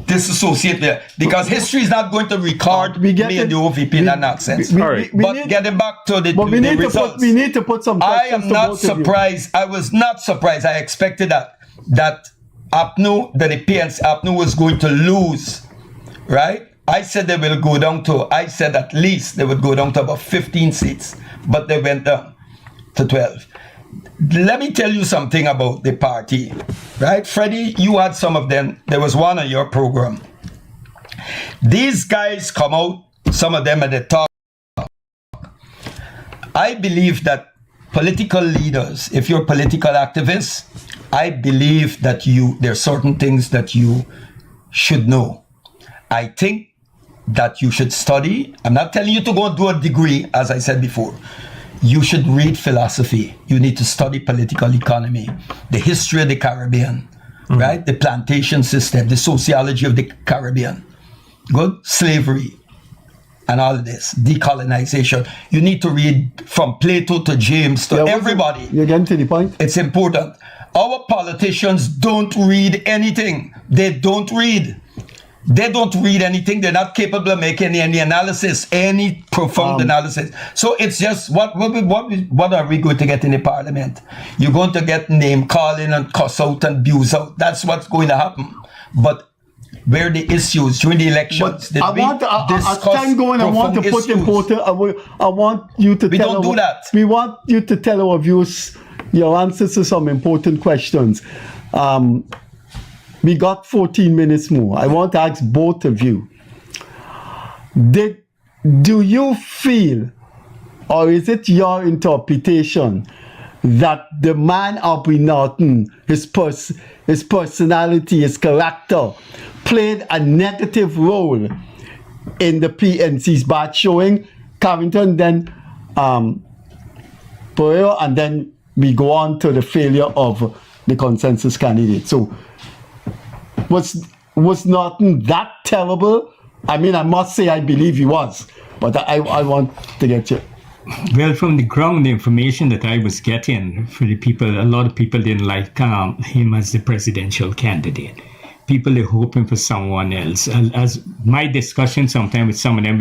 Disassociate there. Because history is not going to record me and the OVP in that nonsense. But getting back to the results. We need to put some I am not surprised. I was not surprised. I expected that APNU, that the PNC APNU was going to lose. Right? I said I said at least they would go down to about 15 seats, but they went down to 12. Let me tell you something about the party, right? Freddie, you had some of them. There was one on your program. These guys come out, some of them at the top. I believe that political leaders, if you're political activists, I believe that there are certain things that you should know. I think that you should study. I'm not telling you to go and do a degree, as I said before. You should read philosophy. You need to study political economy, the history of the Caribbean, right? The plantation system, the sociology of the Caribbean. Good? Slavery and all of this. Decolonization. You need to read from Plato to James to everybody. You're getting to the point. It's important. Our politicians don't read anything. They don't read. They don't read anything. They're not capable of making any analysis, any profound analysis. So it's just, what are we going to get in the parliament? You're going to get name calling and cuss out and abuse out. That's what's going to happen. But where the issues during the elections? I want you to we don't do that. We want you to tell our viewers your answers to some important questions. We got 14 minutes more. I want to ask both of you. Do you feel, or is it your interpretation, that the man Aubrey Norton, his personality, his character, played a negative role in the PNC's bad showing? Carrington, then Perreira, and then we go on to the failure of the consensus candidate. So, was Norton that terrible? I mean, I must say I believe he was, but I want to get you. Well, from the ground, the information that I was getting for the people, a lot of people didn't like him as the presidential candidate. People are hoping for someone else. As my discussion sometimes with some of them,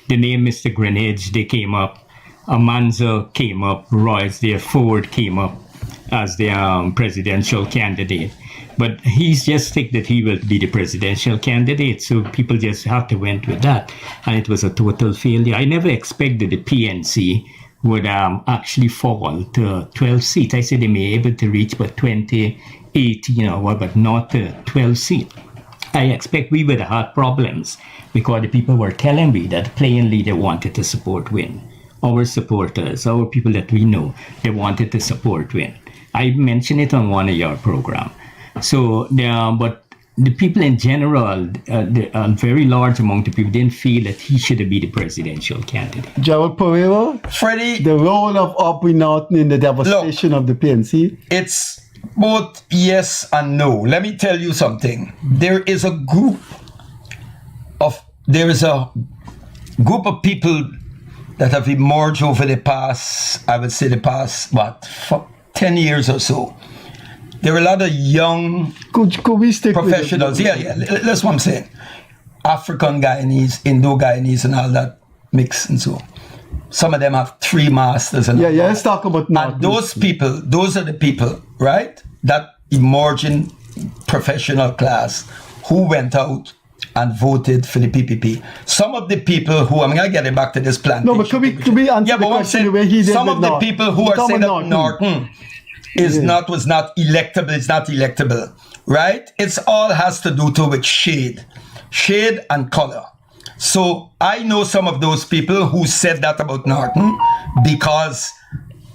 the name Mr. Greenidge, they came up. Amanza came up. Royce, their Ford came up as the presidential candidate. But he's just think that he will be the presidential candidate, so people just have to went with that. And it was a total failure. I never expected the PNC would actually fall to 12 seats. I said they may be able to reach about 20, 18, but not 12 seats. I expect we would have had problems because the people were telling me that plainly they wanted to support win. Our supporters, our people that we know, they wanted to support win. I mentioned it on one of your programs. So, but the people in general, a very large amount of people didn't feel that he should be the presidential candidate. Gerald Perreira, Freddie, the role of Aubrey Norton in the devastation of the PNC? It's both yes and no. Let me tell you something. There is a group of people that have emerged over the past, 10 years or so. There are a lot of young could we stick professionals. Yeah. That's what I'm saying. African Guyanese, Indo-Guyanese, and all that mix and so. Some of them have 3 masters. And let's talk about and those people. Those are the people, right? That emerging professional class who went out and voted for the PPP. Some of the people who, I'm going to get it back to this plantation. No, but could we answer yeah, the but what I'm question saying, the way he did some with of the Norton? people who are Come saying on, that Norton is Yeah. was not electable, it's not electable, right? It's all has to do with shade and color. So I know some of those people who said that about Norton because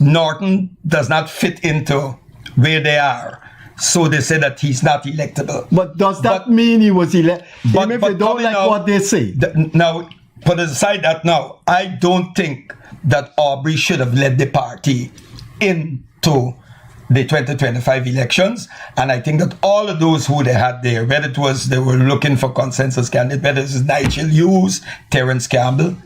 Norton does not fit into where they are. So they say that he's not electable. But does that mean he was elected? But If they don't like out, what they say. Now, put aside that now, I don't think that Aubrey should have led the party into the 2025 elections. And I think that all of those who they had there, whether it was they were looking for consensus candidates, whether it was Nigel Hughes, Terence Campbell,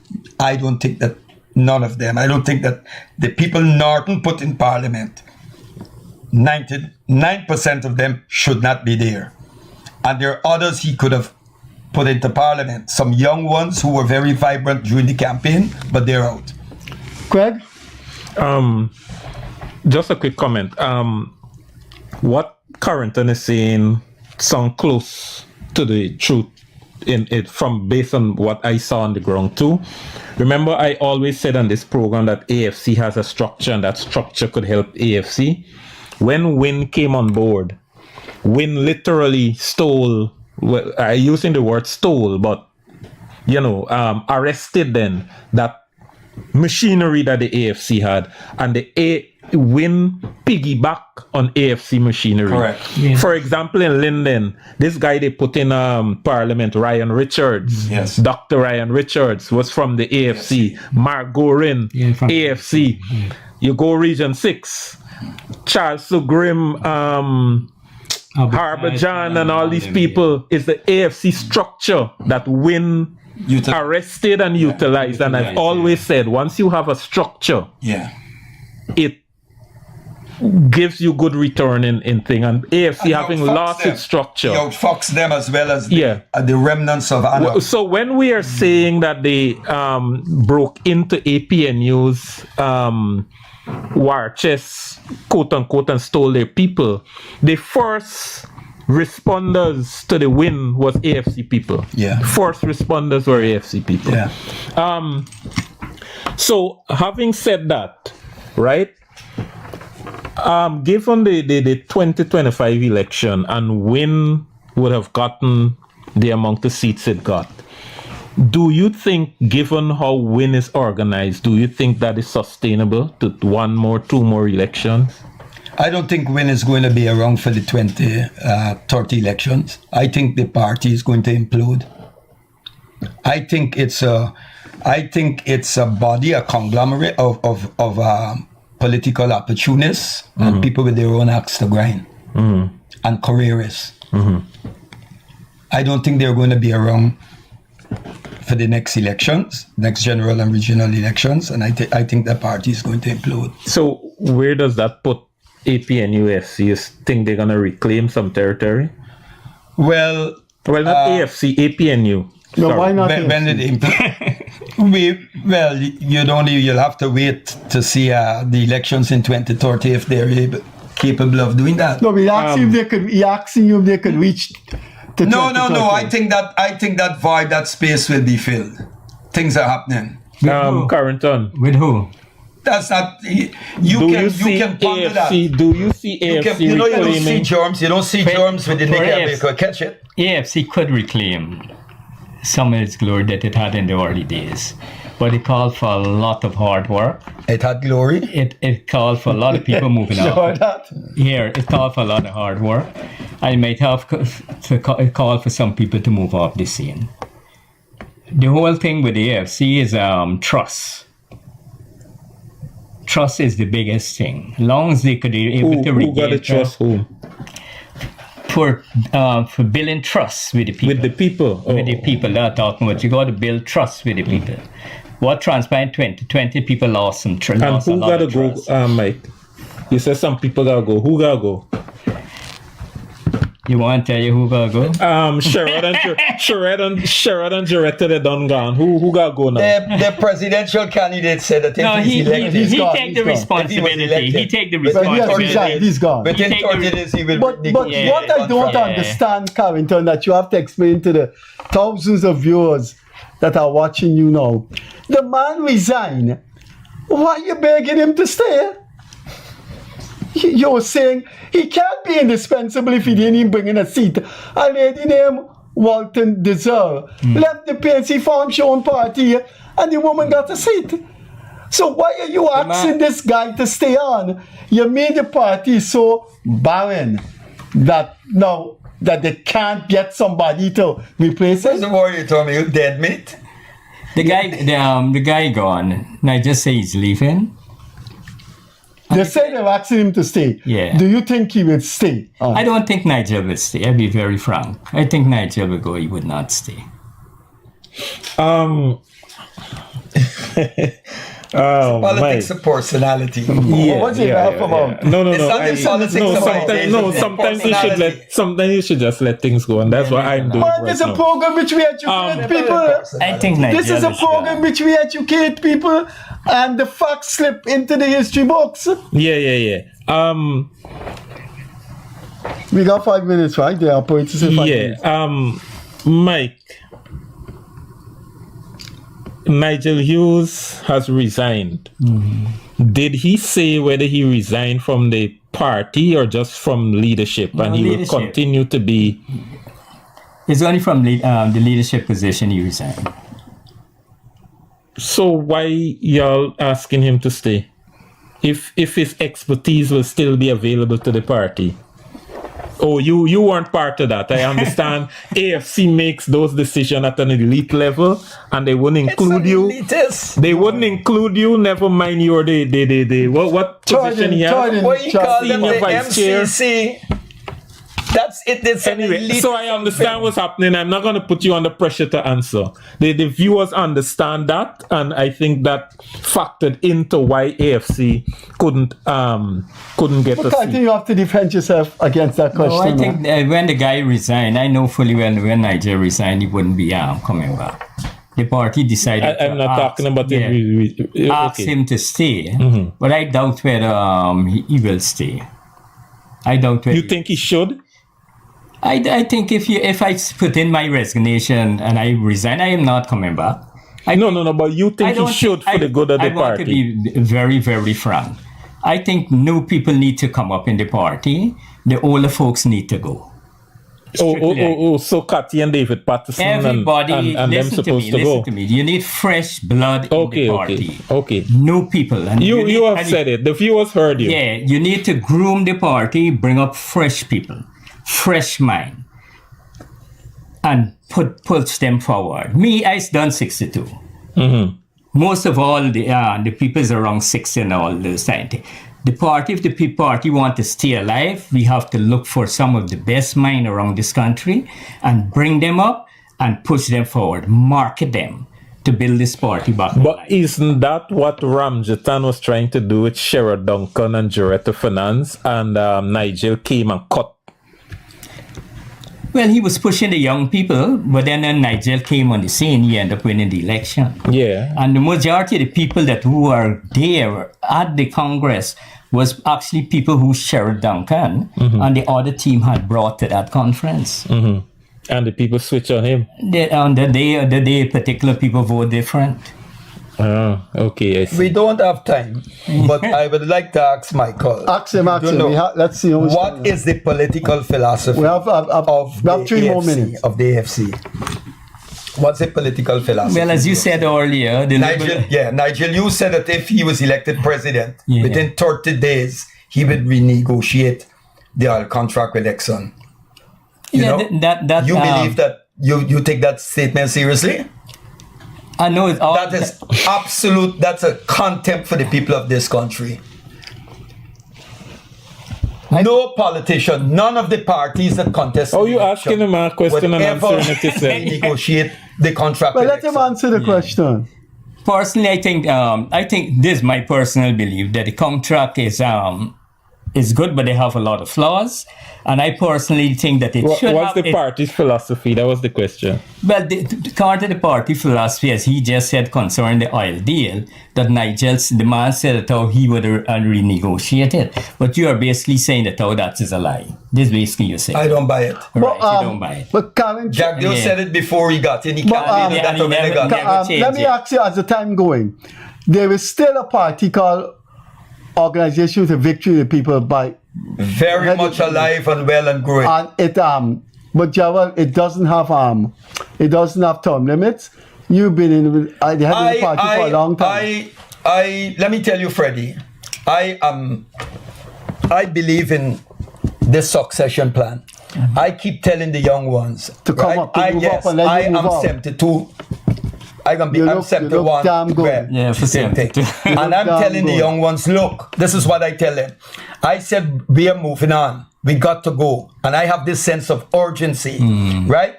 I don't think that none of them. I don't think that the people Norton put in Parliament, 99% of them should not be there. And there are others he could have put into Parliament. Some young ones who were very vibrant during the campaign, but they're out. Craig? Just a quick comment. What Carrington is saying sound close to the truth in it from based on what I saw on the ground too. Remember, I always said on this program that AFC has a structure and that structure could help AFC. When Win came on board, Win literally stole, well, I'm using the word stole, but arrested then that machinery that the AFC had, and the Win piggyback on AFC machinery. Correct. Yeah. For example, in Linden, this guy they put in Parliament, Ryan Richards, Yes. Dr. Ryan Richards was from the AFC. Mark Gorin, from AFC. You go Region 6, Charles Sugrim, Harbour John, and all these people. Is the AFC structure that Win arrested and utilized. And I've always said, once you have a structure, it gives you good return in thing. And AFC having lost its structure, You outfox them as well as the remnants of Anna. So when we are saying that they broke into APNU's war chest, quote unquote, and stole their people, the first responders to the win was AFC people. First responders were AFC people. So having said that, right? Given the 2025 election and Win would have gotten the amount of seats it got, do you think, given how Win is organized, do you think that is sustainable to 2 more elections? I don't think Win is going to be around for the 2030 elections. I think the party is going to implode. I think it's a body, a conglomerate of political opportunists and people with their own axe to grind and careerists. I don't think they're going to be around for the next elections, next general and regional elections, and I think the party is going to implode. So where does that put APNUFC? You think they're going to reclaim some territory? Well, not AFC, APNU. No, why not? When did it you'll have to wait to see the elections in 2030 if they're capable of doing that. No, he asking you if they could reach. No. I think that void, that space will be filled. Things are happening. Carrington. With who? That's not. You can ponder AFC, that. Do you see AFC you don't see reclaiming? germs. You don't see germs with the nigger because catch it. AFC could reclaim some of its glory that it had in the early days, but it called for a lot of hard work. It had glory. It called for a lot of people moving out. Here, it called for a lot of hard work. I might have to call for some people to move off the scene. The whole thing with the AFC is trust. Trust is the biggest thing. As long as they could be able to regain who got to trust whom? For building trust with the people. With the people? With the people that are talking about. You got to build trust with the people. What transpired in 2020, people lost some trust. And who got to go, Mike? You said some people got to go. Who got to go? You want to tell you who gotta go? Sherrod and Jaretta, they done gone. Who got go now? The presidential candidate said that if he's elected, he gone, take he's the gone. responsibility. If he was He take the elected. But he has responsibility. resigned. He's gone. within He take 30 the- days he will But negotiate what I the don't contract. understand, Carrington, that you have to explain to the thousands of viewers that are watching you now. The man resigned. Why you begging him to stay? You're saying he can't be indispensable if he didn't even bring in a seat. A lady named Walton Deserve left the PNC Foundation party and the woman got a seat. So why are you asking this guy to stay on? You made the party so barren that now that they can't get somebody to replace What's it. the worry, Tommy? You dead meat? The guy gone. And I just say he's leaving. They say they're asking him to stay. Yeah. Do you think he will stay? I don't think Nigel will stay. I'll be very frank. I think Nigel will go. He would not stay. Politics of personality. What's it about? No. It's not the politics of ideas, Sometimes you should just let things go, and that's what I'm doing Man, right this is a now. program which we educate people. I think Nigel This is a program which we educate people and the facts slip into the history books. Yeah. We got 5 minutes, right? They are points to say 5 minutes. Mike. Nigel Hughes has resigned. Did he say whether he resigned from the party or just from leadership, and he leadership. will continue to be? It's only from the leadership position he resigned. So why y'all asking him to stay? If his expertise will still be available to the party? Oh, you weren't part of that. I understand AFC makes those decisions at an elite level, and they wouldn't include you. Elitist. They wouldn't include you. Never mind your what position he has. Jordan. What you call them Senior the vice chair. MCC? That's it. It's an Anyway, elite. so I understand what's happening. I'm not going to put you under pressure to answer. The viewers understand that, and I think that factored into why AFC couldn't get a But I think seat. you have to defend yourself against that question. No, I man. think when the guy resigned, I know fully well when Nigel resigned, he wouldn't be coming back. The party decided. I'm not talking about it. Ask him to stay, but I doubt whether he will stay. I doubt whether. You think he should? I think if I put in my resignation and I resign, I am not coming back. No. But you think he should for the good of the I want to party? be very, very frank. I think new people need to come up in the party. The older folks need to go. So Cathy and David Patterson Everybody, and them listen to supposed me. to go. Listen to me. You need fresh blood in the party. Okay. New people. And You have said it. The viewers heard you. Yeah, you need to groom the party, bring up fresh people, fresh mind, and push them forward. Me, I done 62. Most of all, the people is around 60 and all those things. The party, if the party want to stay alive, we have to look for some of the best mind around this country and bring them up and push them forward, market them to build this party back. But isn't that what Ramjatan was trying to do with Sherrod Duncan and Jaretta Finance, and Nigel came and cut? Well, he was pushing the young people, but then when Nigel came on the scene, he ended up winning the election. Yeah. And the majority of the people who were there at the Congress was actually people who Sherrod Duncan and the other team had brought to that conference. And the people switch on him. On the day, particular people vote different. Oh, okay. I see. We don't have time, but I would like to ask Michael. Ask him. You know, Let's see. What is the political philosophy We have of 3 more AFC, minutes. of the AFC? What's the political philosophy? Well, as you said earlier, Nigel, you said that if he was elected president, Yeah. within 30 days, he would renegotiate the oil contract with Exxon. You know? that You believe that? You take that statement seriously? I know it's all That is absolute. That's a contempt for the people of this country. No politician, none of the parties that contest. Oh, you asking him a question and ever answering it yourself. negotiate the contract. Well, with let him Exxon. answer the question. Personally, I think this is my personal belief that the contract is is good, but they have a lot of flaws. And I personally think that it should What's have... the party's philosophy? That was the question. Well, the part of the party philosophy, as he just said concerning the oil deal, that Nigel's demand said that how he would renegotiate it. But you are basically saying that how that is a lie. This is basically you're saying. I don't buy it. Right, you don't buy it. But Carrington, Jack Dill said it before he got in. He can't do that he when he got never in. let me ask you, as the time going, there is still a party called Organization for Victory of the People by Very much alive and well and growing. and it but Gerald, it doesn't have term limits. You've been in the head of the party for a long time. Let me tell you, Freddie, I believe in this succession plan. I keep telling the young ones To come up, to move up and let I you move am up. 72. I'm You look 71. damn good. Well, Yeah, for same thing. 72. And I'm damn telling the good. young ones, look, this is what I tell them. I said, we are moving on. We got to go. And I have this sense of urgency, right?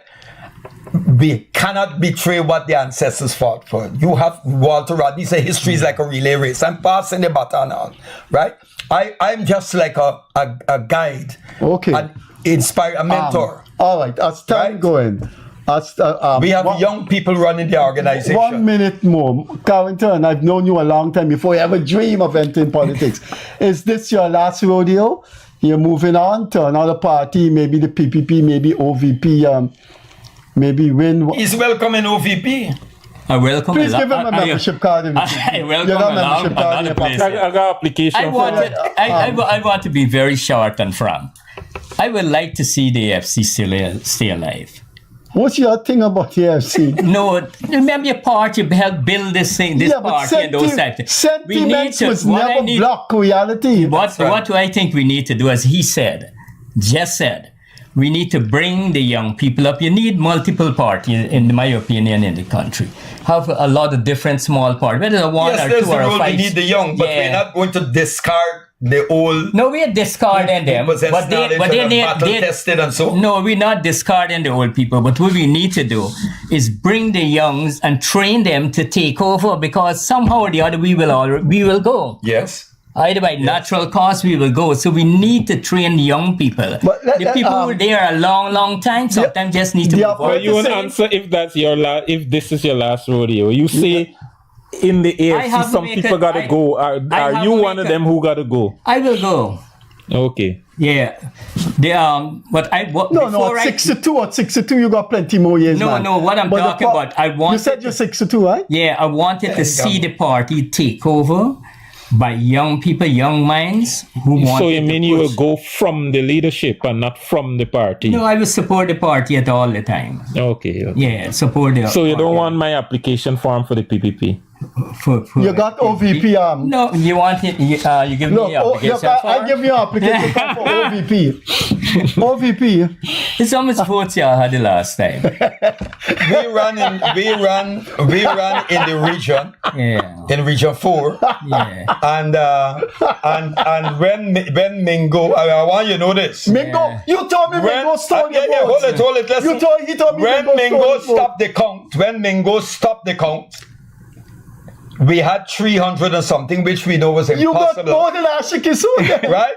We cannot betray what the ancestors fought for. You have Walter Rodney say history is like a relay race. I'm passing the baton on, right? I'm just like a guide. Okay. An inspire, a mentor. All right, as time Right? going, We have young people running the organization. 1 minute more. Carrington, I've known you a long time before you ever dream of entering politics. Is this your last rodeo? You're moving on to another party, maybe the PPP, maybe OVP, maybe win. He's welcoming OVP. I welcome Please give him a membership card. I welcome You got a membership card in lot your of places. pocket. I got application I want, for I want to be very short and frank. I would like to see the AFC stay alive. What's your thing about the AFC? No, remember your party helped build this thing, this party and those types of things. Sentiments was never block reality. What do I think we need to do, as he said, just said, we need to bring the young people up. You need multiple parties, in my opinion, in the country. Have a lot of different small parties, whether it's one Yes, or there's two the or role. five. We need the young, but we're not going to discard the old. No, we are discarding them, But they need battle tested and so. No, we're not discarding the old people, but what we need to do is bring the youngs and train them to take over, because somehow or the other we will go. Yes. Either by natural cause we will go. So we need to train young people. But The people who are there a long time sometimes just need to move on. But you want to answer if that's your if this is your last rodeo. You say in the AFC some people gotta go. Are you one of them who gotta go? I will go. Okay. Yeah. But I No, at 62, you got plenty more years. No, man. no, what I'm But the talking about, I want You said you're 62, right? Yeah, I wanted to see the party take over by young people, young minds who want. So you mean you will go from the leadership and not from the party? No, I will support the party at all the time. Okay. Yeah, support the. So you don't want my application form for the PPP? For You got OVP. No, you want it. You give me the application I give you an application form for OVP. OVP. It's how much votes you had the last time. We run in the region. Yeah. In region 4. Yeah. And when Mingo, I want you to know this. Mingo, you told me Mingo stole your votes. Hold it. Listen. He told me When Mingo stole your stopped the count, we had 300 and something, which we know was You got impossible. more than Ashley Kissoon. Right?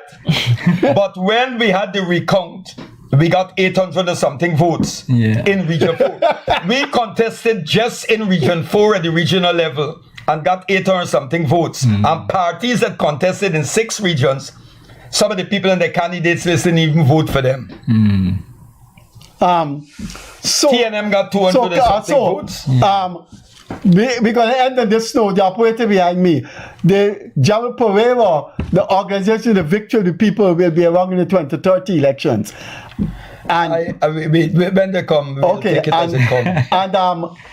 But when we had the recount, we got 800 and something votes in region 4. We contested just in region 4 at the regional level and got 800 and something votes. And parties that contested in 6 regions, some of the people in the candidates list didn't even vote for them. So TNM got 200 and something votes. We're going to end on this note. The operator behind me, the Gerald Perreira, the organization, the Victory of the People, will be around in the 2030 elections. And when they come, we'll take it as it comes. And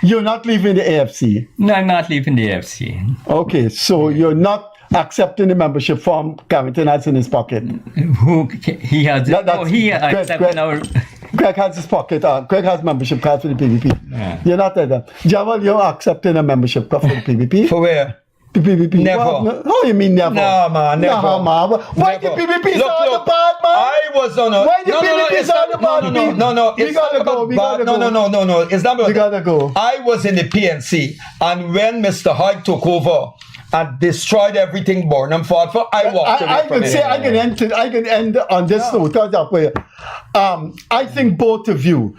you're not leaving the AFC. No, I'm not leaving the AFC. Okay, so you're not accepting the membership form Carrington has in his pocket. Who he has? Accepting our. Greg has his pocket. Greg has membership card for the PVP. Yeah. You're not there. Gerald, you're accepting a membership card for the PVP. For where? The PVP. Never. How you mean never? No, man, never. No, man. Why the PVP is all the bad, man? I was on a... Why the PVP is all the bad? No. We gotta go. We gotta go. No. It's not about We gotta go. I was in the PNC, and when Mr. Hyde took over, and destroyed everything Burnham fought for, I walked away I from can it. say I can end on this note. That way. I think both of you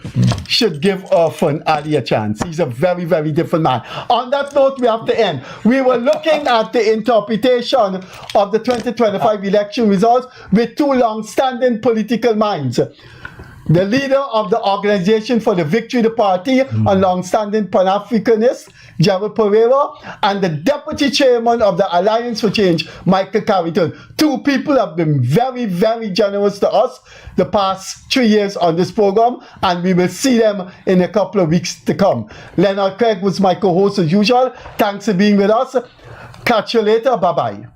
should give Orphan Ali a chance. He's a very, very different man. On that note, we have to end. We were looking at the interpretation of the 2025 election results with two long-standing political minds. The leader of the Organization for the Victory, the party, a long-standing Pan-Africanist, Gerald Perreira, and the deputy chairman of the Alliance for Change, Michael Carrington. Two people have been very, very generous to us the past 3 years on this program, and we will see them in a couple of weeks to come. Leonard Craig was my co-host as usual. Thanks for being with us. Catch you later. Bye-bye.